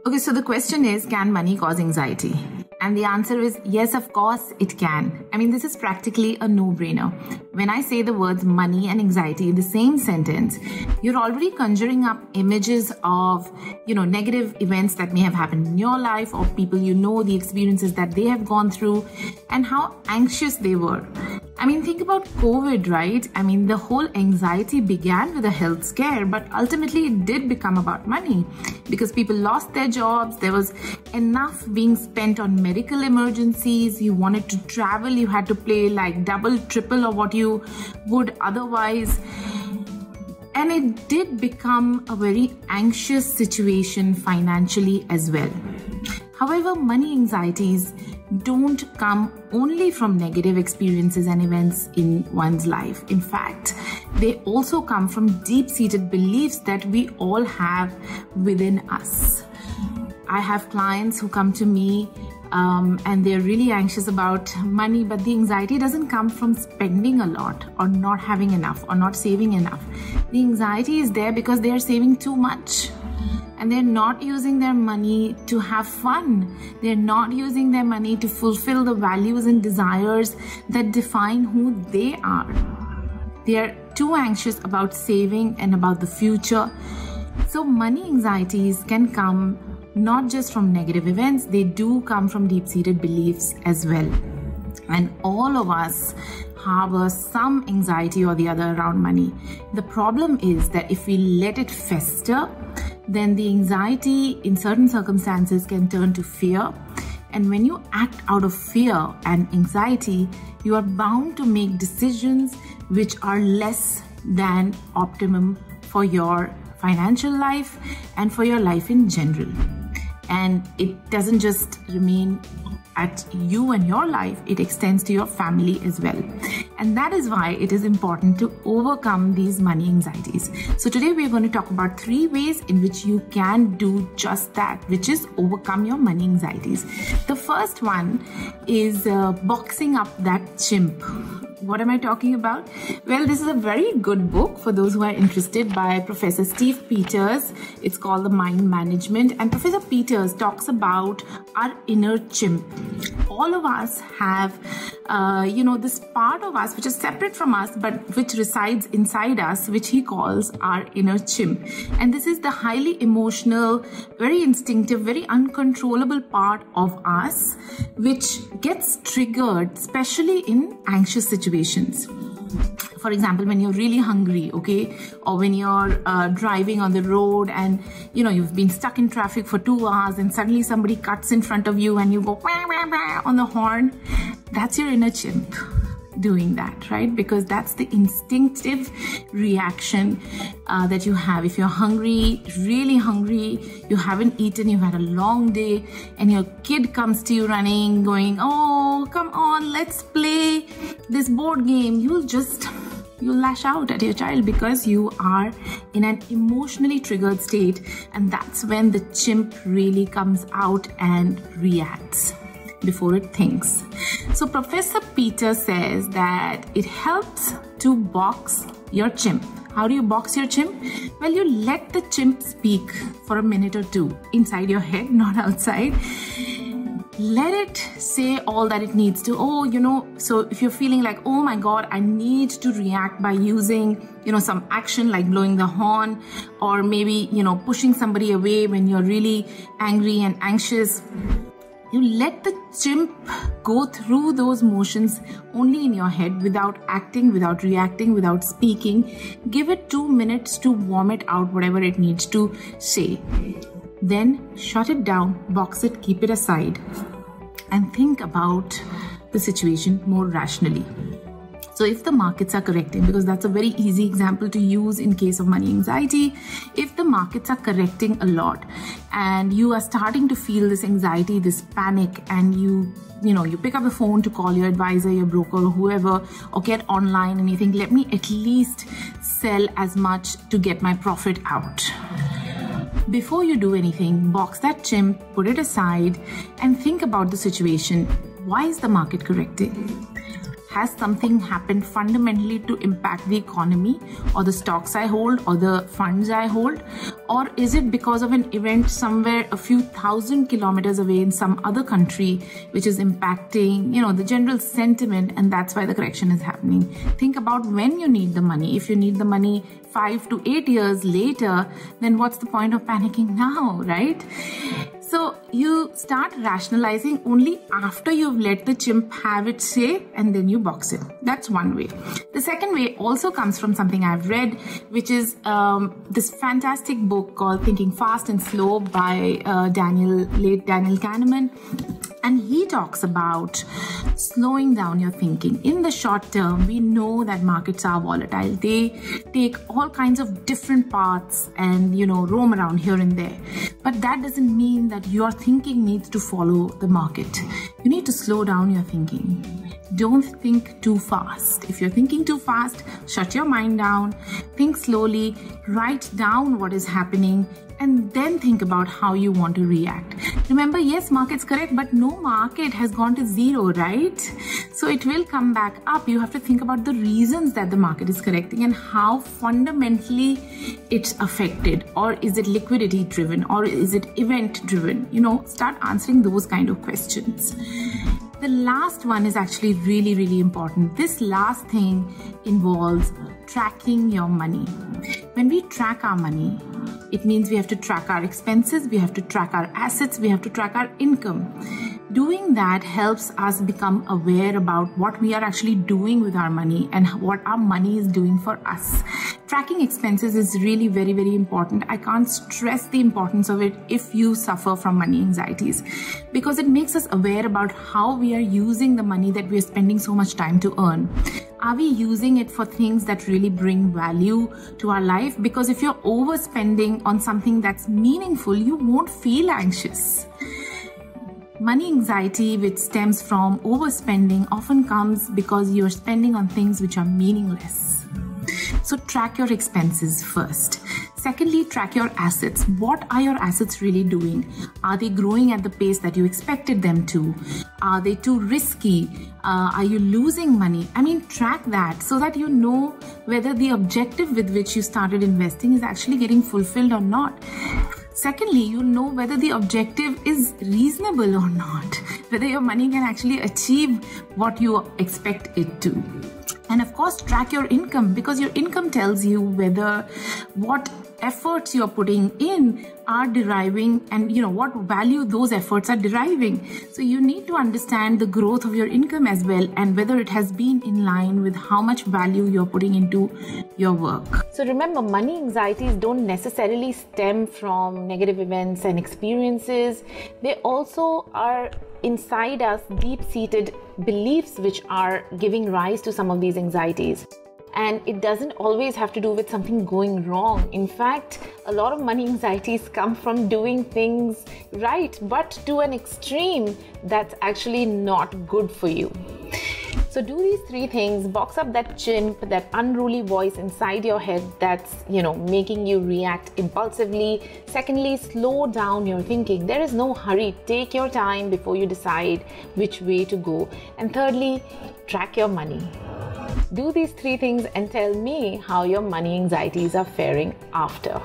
Okay, so the question is, can money cause anxiety? And the answer is yes, of course it can. I mean, this is practically a no-brainer. When I say the words money and anxiety in the same sentence, you're already conjuring up images of, negative events that may have happened in your life, or people the experiences that they have gone through and how anxious they were. I mean, think about COVID, right? I mean, the whole anxiety began with a health scare, but ultimately it did become about money because people lost their jobs. There was enough being spent on medical emergencies. You wanted to travel, you had to pay like double, triple of what you would otherwise. And it did become a very anxious situation financially as well. However, money anxieties don't come only from negative experiences and events in one's life. In fact, they also come from deep-seated beliefs that we all have within us. I have clients who come to me and they're really anxious about money, but the anxiety doesn't come from spending a lot or not having enough or not saving enough. The anxiety is there because they are saving too much. And they're not using their money to have fun. They're not using their money to fulfill the values and desires that define who they are. They're too anxious about saving and about the future. So money anxieties can come not just from negative events, they do come from deep-seated beliefs as well. And all of us harbor some anxiety or the other around money. The problem is that if we let it fester, then the anxiety in certain circumstances can turn to fear. And when you act out of fear and anxiety, you are bound to make decisions which are less than optimum for your financial life and for your life in general. And it doesn't just remain at you and your life, it extends to your family as well. And that is why it is important to overcome these money anxieties. So today we're going to talk about 3 ways in which you can do just that, which is overcome your money anxieties. The first one is boxing up that chimp. What am I talking about? Well, this is a very good book for those who are interested by Professor Steve Peters. It's called The Mind Management, and Professor Peters talks about our inner chimp. All of us have, this part of us which is separate from us, but which resides inside us, which he calls our inner chimp. And this is the highly emotional, very instinctive, very uncontrollable part of us, which gets triggered, especially in anxious situations. For example, when you're really hungry, okay, or when you're driving on the road and you've been stuck in traffic for 2 hours and suddenly somebody cuts in front of you and you go wah, wah, wah, on the horn, that's your inner chimp doing that, right? Because that's the instinctive reaction that you have. If you're hungry, really hungry, you haven't eaten, you've had a long day, and your kid comes to you running, going, oh, come on, let's play this board game. You'll lash out at your child because you are in an emotionally triggered state, and that's when the chimp really comes out and reacts before it thinks. So Professor Peters says that it helps to box your chimp. How do you box your chimp? Well, you let the chimp speak for a minute or two inside your head, not outside. Let it say all that it needs to. So if you're feeling like, oh my God, I need to react by using, some action like blowing the horn, or maybe, pushing somebody away when you're really angry and anxious, you let the chimp go through those motions only in your head, without acting, without reacting, without speaking. Give it 2 minutes to warm it out, whatever it needs to say. Then shut it down, box it, keep it aside, and think about the situation more rationally. So if the markets are correcting, because that's a very easy example to use in case of money anxiety, if the markets are correcting a lot and you are starting to feel this anxiety, this panic, and you pick up the phone to call your advisor, your broker, or whoever, or get online and you think, let me at least sell as much to get my profit out. Before you do anything, box that chimp, put it aside, and think about the situation. Why is the market correcting? has something happened fundamentally to impact the economy or the stocks I hold or the funds I hold? Or is it because of an event somewhere a few thousand kilometers away in some other country which is impacting, the general sentiment, and that's why the correction is happening? Think about when you need the money. If you need the money 5 to 8 years later, then what's the point of panicking now, right? So you start rationalizing only after you've let the chimp have its say, and then you box it. That's one way. The second way also comes from something I've read, which is this fantastic book called Thinking Fast and Slow by late Daniel Kahneman. And he talks about slowing down your thinking. In the short term, we know that markets are volatile. They take all kinds of different paths and, roam around here and there. But that doesn't mean that your thinking needs to follow the market. You need to slow down your thinking. Don't think too fast. If you're thinking too fast, shut your mind down, think slowly, write down what is happening, and then think about how you want to react. Remember, yes, market's correct, but no market has gone to zero, right? So it will come back up. You have to think about the reasons that the market is correcting and how fundamentally it's affected. Or is it liquidity driven, or is it event driven? Start answering those kind of questions. The last one is actually really, really important. This last thing involves tracking your money. When we track our money, it means we have to track our expenses, we have to track our assets, we have to track our income. Doing that helps us become aware about what we are actually doing with our money and what our money is doing for us. Tracking expenses is really very, very important. I can't stress the importance of it if you suffer from money anxieties, because it makes us aware about how we are using the money that we are spending so much time to earn. Are we using it for things that really bring value to our life? Because if you're overspending on something that's meaningful, you won't feel anxious. Money anxiety, which stems from overspending, often comes because you're spending on things which are meaningless. So track your expenses first. Secondly, track your assets. What are your assets really doing? Are they growing at the pace that you expected them to? Are they too risky? Are you losing money? Track that so that you know whether the objective with which you started investing is actually getting fulfilled or not. Secondly, you know whether the objective is reasonable or not, whether your money can actually achieve what you expect it to. And of course, track your income, because your income tells you whether what efforts you're putting in are deriving and what value those efforts are deriving. So you need to understand the growth of your income as well, and whether it has been in line with how much value you're putting into your work. So remember, money anxieties don't necessarily stem from negative events and experiences. They also are inside us deep-seated beliefs which are giving rise to some of these anxieties. And it doesn't always have to do with something going wrong. In fact, a lot of money anxieties come from doing things right, but to an extreme that's actually not good for you. So do these three things: box up that chimp, that unruly voice inside your head that's, making you react impulsively. Secondly, slow down your thinking. There is no hurry. Take your time before you decide which way to go. And thirdly, track your money. Do these three things and tell me how your money anxieties are faring after.